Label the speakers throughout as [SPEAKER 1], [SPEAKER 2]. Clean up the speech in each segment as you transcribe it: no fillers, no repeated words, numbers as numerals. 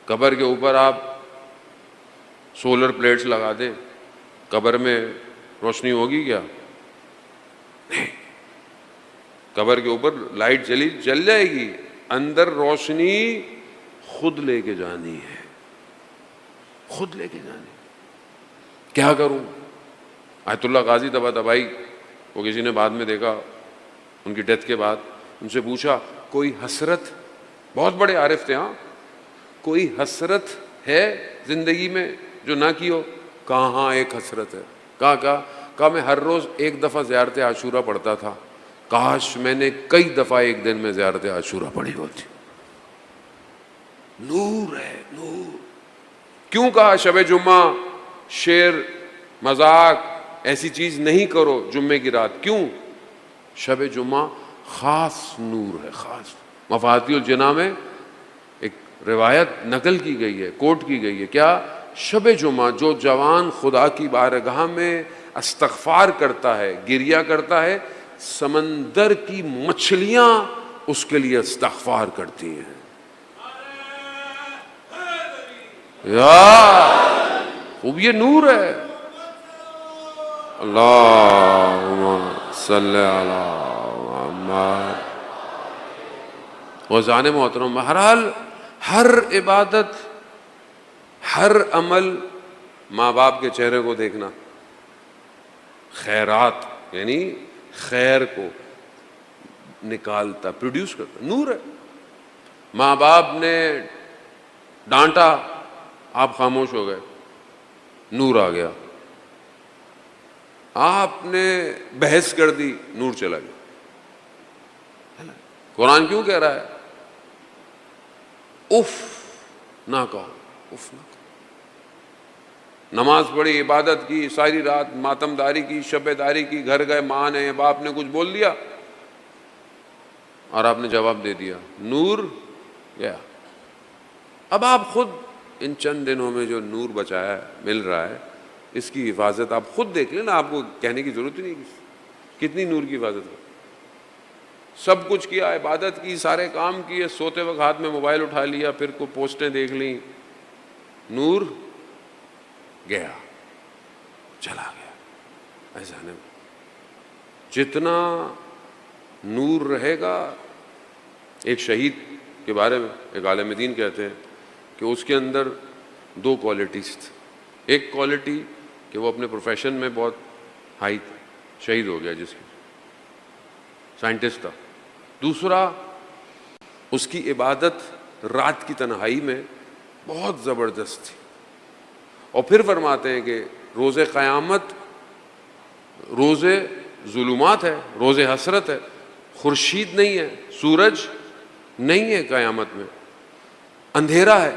[SPEAKER 1] قبر کے اوپر آپ سولر پلیٹس لگا دیں، قبر میں روشنی ہوگی کیا؟ نہیں، قبر کے اوپر لائٹ جل جائے گی، اندر روشنی خود لے کے جانی ہے، خود لے کے جانی۔ کیا کروں؟ آیت اللہ غازی طباطبائی کو کسی نے بعد میں دیکھا، ان کی ڈیتھ کے بعد ان سے پوچھا کوئی حسرت، بہت بڑے عارف تھے، ہاں، کوئی حسرت ہے زندگی میں جو نہ کی ہو؟ کہاں ایک حسرت ہے، کہا میں ہر روز ایک دفعہ زیارت عاشورہ پڑھتا تھا، کاش میں نے کئی دفعہ ایک دن میں زیارت عاشورہ پڑھی ہوتی۔ نور ہے، نور۔ کیوں کہا شب جمعہ شعر مذاق ایسی چیز نہیں کرو جمعے کی رات؟ کیوں؟ شب جمعہ خاص نور ہے، خاص۔ مفاتیح الجناح میں ایک روایت نقل کی گئی ہے، کوٹ کی گئی ہے، کیا؟ شب جمعہ جو جوان خدا کی بارگاہ میں استغفار کرتا ہے، گریہ کرتا ہے، سمندر کی مچھلیاں اس کے لیے استغفار کرتی ہیں۔ خوب یہ نور ہے۔ اللہم صلی علی محمد۔ غزان محترم، بہرحال ہر عبادت، ہر عمل ماں باپ کے چہرے کو دیکھنا، خیرات یعنی خیر کو نکالتا، پروڈیوس کرتا، نور ہے۔ ماں باپ نے ڈانٹا، آپ خاموش ہو گئے، نور آ گیا۔ آپ نے بحث کر دی، نور چلا گیا۔ قرآن کیوں کہہ رہا ہے اف نہ کہو، اف نہ کہو۔ نماز پڑھی، عبادت کی، ساری رات ماتم داری کی، شب داری کی، گھر گئے، ماں نے باپ نے کچھ بول دیا اور آپ نے جواب دے دیا، نور گیا۔ اب آپ خود ان چند دنوں میں جو نور بچایا مل رہا ہے، اس کی حفاظت آپ خود دیکھ لیں نا، آپ کو کہنے کی ضرورت ہی نہیں کتنی نور کی حفاظت ہو۔ سب کچھ کیا، عبادت کی، سارے کام کیے، سوتے وقت ہاتھ میں موبائل اٹھا لیا، پھر کو پوسٹیں دیکھ لیں، نور گیا، چلا گیا۔ ایسا نہیں، جتنا نور رہے گا۔ ایک شہید کے بارے میں ایک عالم دین کہتے ہیں کہ اس کے اندر دو کوالٹیز تھیں۔ ایک کوالٹی کہ وہ اپنے پروفیشن میں بہت ہائی تھا، شہید ہو گیا، جس کی سائنٹسٹ تھا۔ دوسرا، اس کی عبادت رات کی تنہائی میں بہت زبردست تھی۔ اور پھر فرماتے ہیں کہ روز قیامت روز ظلمات ہے، روز حسرت ہے، خورشید نہیں ہے، سورج نہیں ہے، قیامت میں اندھیرا ہے۔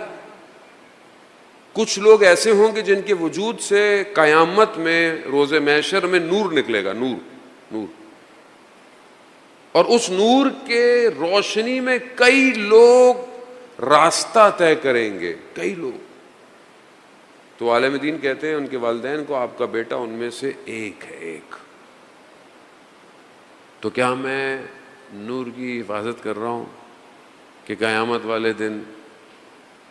[SPEAKER 1] کچھ لوگ ایسے ہوں گے جن کے وجود سے قیامت میں، روز محشر میں نور نکلے گا، نور۔ اور اس نور کے روشنی میں کئی لوگ راستہ طے کریں گے، کئی لوگ۔ تو عالم دین کہتے ہیں ان کے والدین کو، آپ کا بیٹا ان میں سے ایک ہے، ایک۔ تو کیا میں نور کی حفاظت کر رہا ہوں کہ قیامت والے دن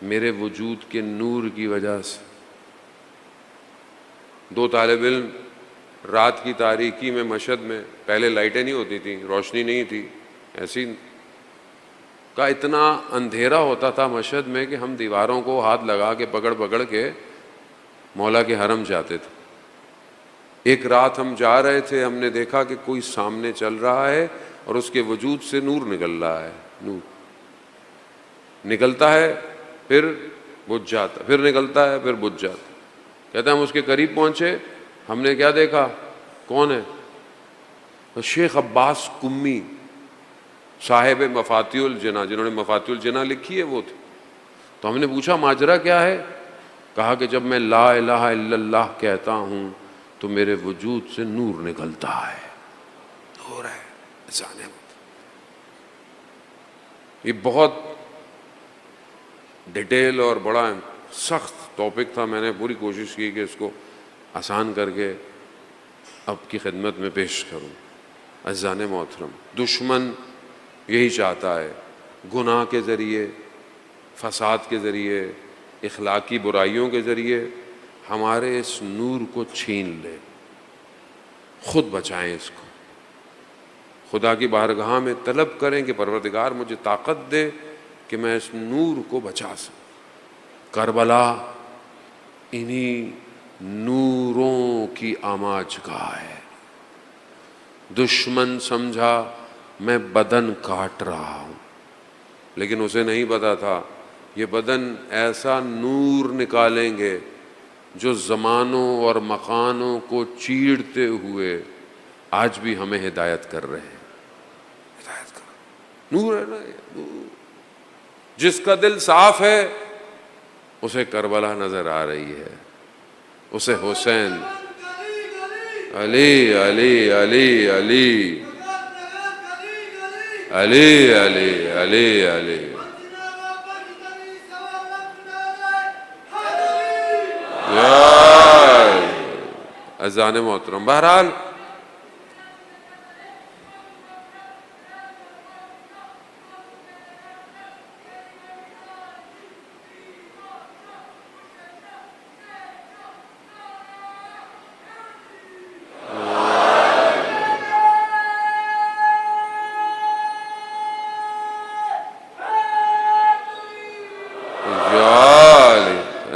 [SPEAKER 1] میرے وجود کے نور کی وجہ سے؟ دو طالب علم رات کی تاریکی میں مشہد میں، پہلے لائٹیں نہیں ہوتی تھیں، روشنی نہیں تھی، ایسی کا اتنا اندھیرا ہوتا تھا مشہد میں کہ ہم دیواروں کو ہاتھ لگا کے پکڑ کے مولا کے حرم جاتے تھے۔ ایک رات ہم جا رہے تھے، ہم نے دیکھا کہ کوئی سامنے چل رہا ہے اور اس کے وجود سے نور نکل رہا ہے، نور نکلتا ہے پھر بجھ جاتا، پھر نکلتا ہے پھر بجھ جاتا۔ کہتے ہیں ہم اس کے قریب پہنچے، ہم نے کیا دیکھا؟ کون ہے؟ شیخ عباس قمی، صاحب مفاتیح الجناح، جنہوں نے مفاتیح الجناح لکھی ہے، وہ تھے۔ تو ہم نے پوچھا ماجرا کیا ہے؟ کہا کہ جب میں لا الہ الا اللہ کہتا ہوں تو میرے وجود سے نور نکلتا ہے، نور ہے، جانے۔ یہ بہت ڈیٹیل اور بڑا سخت ٹاپک تھا، میں نے پوری کوشش کی کہ اس کو آسان کر کے آپ کی خدمت میں پیش کروں۔ عزیزان محترم، دشمن یہی چاہتا ہے، گناہ کے ذریعے فساد کے ذریعے، اخلاقی برائیوں کے ذریعے ہمارے اس نور کو چھین لے۔ خود بچائیں اس کو، خدا کی بارگاہ میں طلب کریں کہ پروردگار مجھے طاقت دے کہ میں اس نور کو بچا سکوں۔ کربلا انہی نوروں کی آماج گاہ ہے۔ دشمن سمجھا میں بدن کاٹ رہا ہوں، لیکن اسے نہیں پتا تھا یہ بدن ایسا نور نکالیں گے جو زمانوں اور مکانوں کو چیرتے ہوئے آج بھی ہمیں ہدایت کر رہے ہیں۔ ہدایت کر نور ہے نا یہ نور۔ جس کا دل صاف ہے اسے کربلا نظر آ رہی ہے، اسے حسین، علی علی علی علی علی علی علی علی اذان محترم۔ بہرحال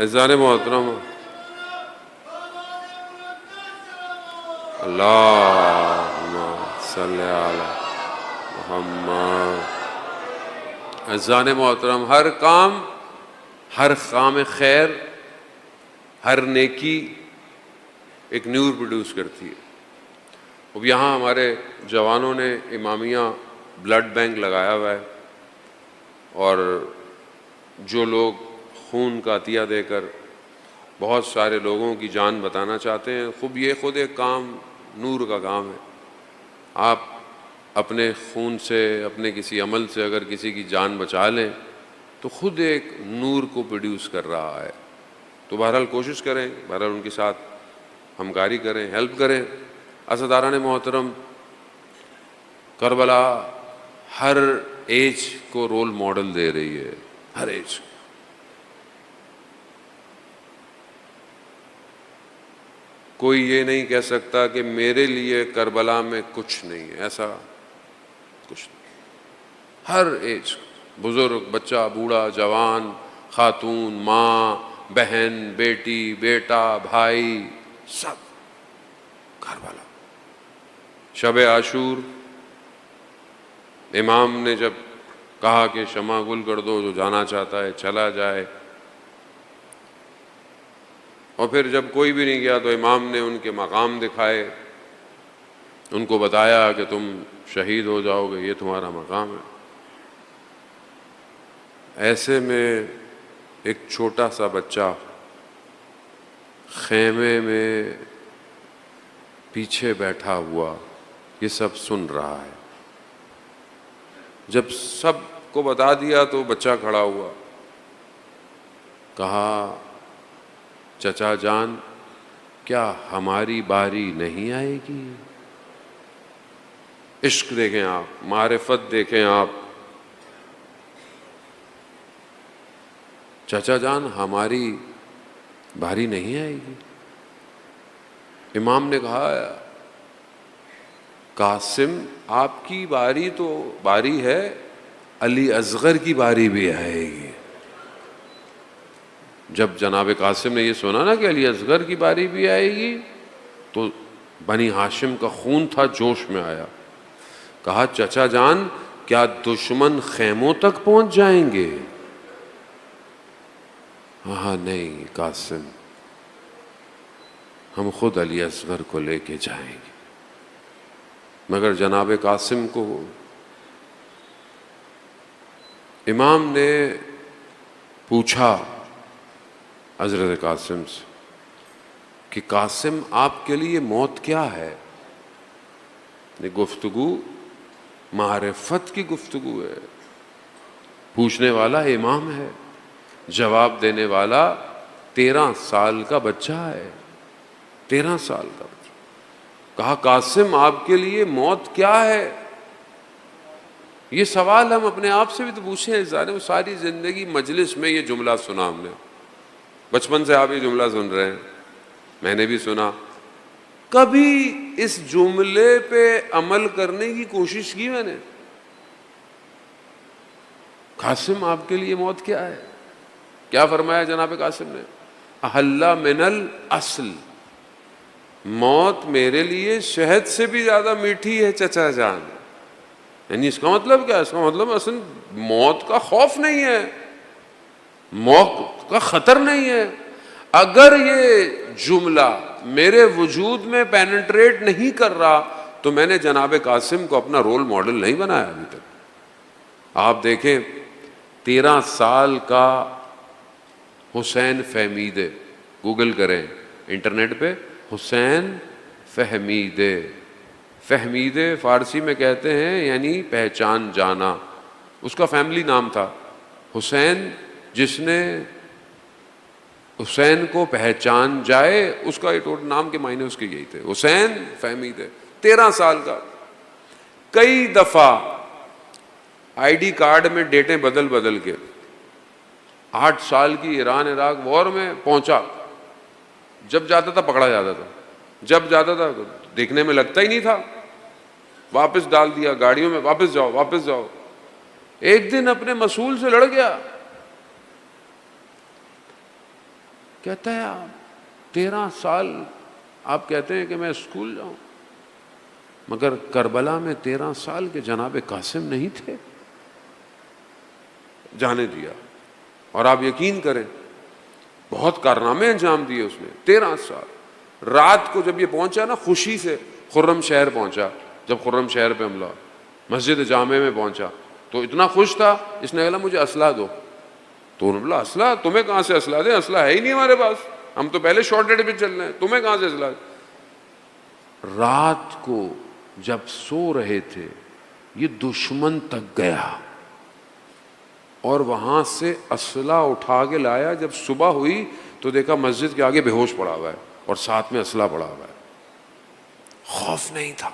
[SPEAKER 1] اذان محترم، اللہم صلی علی محمد۔ اذان محترم، ہر کام خیر، ہر نیکی ایک نور پروڈیوس کرتی ہے۔ اب یہاں ہمارے جوانوں نے امامیہ بلڈ بینک لگایا ہوا ہے، اور جو لوگ خون کا عطیہ دے کر بہت سارے لوگوں کی جان بتانا چاہتے ہیں، یہ خود ایک کام نور کا کام ہے۔ آپ اپنے خون سے، اپنے کسی عمل سے اگر کسی کی جان بچا لیں تو خود ایک نور کو پروڈیوس کر رہا ہے۔ تو بہرحال کوشش کریں، بہرحال ان کے ساتھ ہمکاری کریں، ہیلپ کریں۔ عزاداران محترم، کربلا ہر ایج کو رول ماڈل دے رہی ہے، ہر ایج کو۔ کوئی یہ نہیں کہہ سکتا کہ میرے لیے کربلا میں کچھ نہیں ہے، ایسا کچھ نہیں۔ ہر ایج، بزرگ، بچہ، بوڑھا، جوان، خاتون، ماں، بہن، بیٹی، بیٹا، بھائی، سب کربلا۔ شب عاشور امام نے جب کہا کہ شمع گل کر دو، جو جانا چاہتا ہے چلا جائے، اور پھر جب کوئی بھی نہیں گیا تو امام نے ان کے مقام دکھائے، ان کو بتایا کہ تم شہید ہو جاؤ گے، یہ تمہارا مقام ہے۔ ایسے میں ایک چھوٹا سا بچہ خیمے میں پیچھے بیٹھا ہوا یہ سب سن رہا ہے۔ جب سب کو بتا دیا تو بچہ کھڑا ہوا، کہا چچا جان کیا ہماری باری نہیں آئے گی؟ عشق دیکھیں آپ، معرفت دیکھیں آپ۔ چچا جان ہماری باری نہیں آئے گی؟ امام نے کہا قاسم آپ کی باری تو باری ہے، علی اصغر کی باری بھی آئے گی۔ جب جناب قاسم نے یہ سنا نا کہ علی اصغر کی باری بھی آئے گی تو بنی ہاشم کا خون تھا، جوش میں آیا، کہا چچا جان کیا دشمن خیموں تک پہنچ جائیں گے؟ ہاں نہیں قاسم، ہم خود علی اصغر کو لے کے جائیں گے۔ مگر جناب قاسم کو امام نے پوچھا حضرت قاسم سے کہ قاسم آپ کے لیے موت کیا ہے؟ گفتگو معرفت کی گفتگو ہے، پوچھنے والا امام ہے، جواب دینے والا 13 سال کا بچہ ہے، 13 سال کا بچہ۔ کہا قاسم آپ کے لیے موت کیا ہے؟ یہ سوال ہم اپنے آپ سے بھی تو پوچھیں ہیں. ساری زندگی مجلس میں یہ جملہ سنا ہم نے, بچپن سے آپ یہ جملہ سن رہے ہیں, میں نے بھی سنا. کبھی اس جملے پہ عمل کرنے کی کوشش کی میں نے؟ قاسم آپ کے لیے موت کیا ہے؟ کیا فرمایا جناب قاسم نے؟ احل من الاصل, موت میرے لیے شہد سے بھی زیادہ میٹھی ہے چچا جان. یعنی اس کا مطلب کیا ہے؟ اس کا مطلب اصل موت کا خوف نہیں ہے, موت کا خطر نہیں ہے. اگر یہ جملہ میرے وجود میں پینٹریٹ نہیں کر رہا تو میں نے جناب قاسم کو اپنا رول ماڈل نہیں بنایا ابھی تک. آپ دیکھیں 13 سال کا حسین فہمیدے, گوگل کریں انٹرنیٹ پہ, حسین فہمیدے. فہمیدے فارسی میں کہتے ہیں یعنی پہچان جانا. اس کا فیملی نام تھا حسین, جس نے حسین کو پہچان جائے, اس کا نام کے معنی اس کے یہی تھے, حسین فہمیدے. 13 سال کا. کئی دفعہ آئی ڈی کارڈ میں ڈیٹیں بدل کے 8 سال کی ایران عراق وار میں پہنچا. جب جاتا تھا پکڑا جاتا تھا, جب جاتا تھا دیکھنے میں لگتا ہی نہیں تھا, واپس ڈال دیا گاڑیوں میں, واپس جاؤ واپس جاؤ. ایک دن اپنے مسئول سے لڑ گیا, کہتا ہے آپ 13 سال آپ کہتے ہیں کہ میں اسکول جاؤں, مگر کربلا میں 13 سال کے جناب قاسم نہیں تھے. جانے دیا. اور آپ یقین کریں بہت کارنامے انجام دیے اس نے. 13 سال. رات کو جب یہ پہنچا نا, خوشی سے خرم شہر پہنچا. جب خرم شہر پہ حملہ, مسجد جامع میں پہنچا تو اتنا خوش تھا, اس نے کہا مجھے اسلحہ دو. تو انہوں نے بولا اسلحہ تمہیں کہاں سے اسلحہ دیں, اسلحہ ہے ہی نہیں ہمارے پاس, ہم تو پہلے شارٹیج پہ چل رہے ہیں, تمہیں کہاں سے اسلحہ. رات کو جب سو رہے تھے یہ دشمن تک گیا اور وہاں سے اسلحہ اٹھا کے لایا. جب صبح ہوئی تو دیکھا مسجد کے آگے بے ہوش پڑا ہوا ہے اور ساتھ میں اسلحہ پڑا ہوا ہے. خوف نہیں تھا.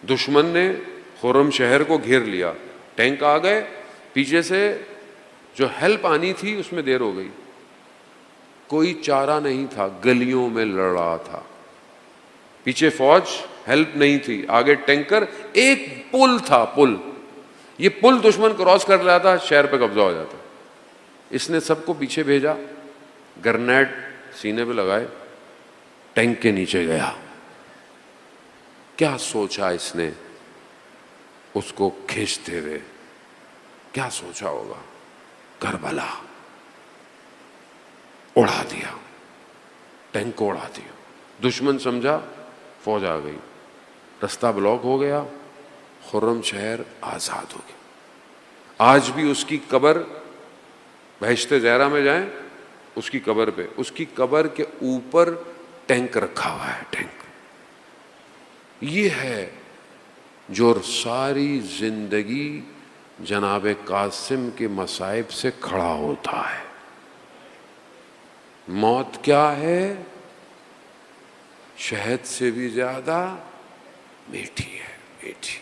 [SPEAKER 1] دشمن نے خرم شہر کو گھیر لیا, ٹینک آ گئے, پیچھے سے جو ہیلپ آنی تھی اس میں دیر ہو گئی. کوئی چارہ نہیں تھا, گلیوں میں لڑ رہا تھا, پیچھے فوج, ہیلپ نہیں تھی, آگے ٹینکر, ایک پل تھا, پل. یہ پل دشمن کراس کر رہا تھا, شہر پہ قبضہ ہو جاتا. اس نے سب کو پیچھے بھیجا, گرنیڈ سینے پہ لگائے, ٹینک کے نیچے گیا. کیا سوچا اس نے اس کو کھینچتے ہوئے, کیا سوچا ہوگا؟ کربلا اڑا دیا, ٹینک کو اڑا دیا. دشمن سمجھا فوج آ گئی, رستہ بلاک ہو گیا, خرم شہر آزاد ہو گیا. آج بھی اس کی قبر, بہشت زہرا میں جائیں اس کی قبر پہ, اس کی قبر کے اوپر ٹینک رکھا ہوا ہے, ٹینک. یہ ہے جو ساری زندگی جناب قاسم کے مصائب سے کھڑا ہوتا ہے. موت کیا ہے؟ شہد سے بھی زیادہ میٹھی ہے, میٹھی.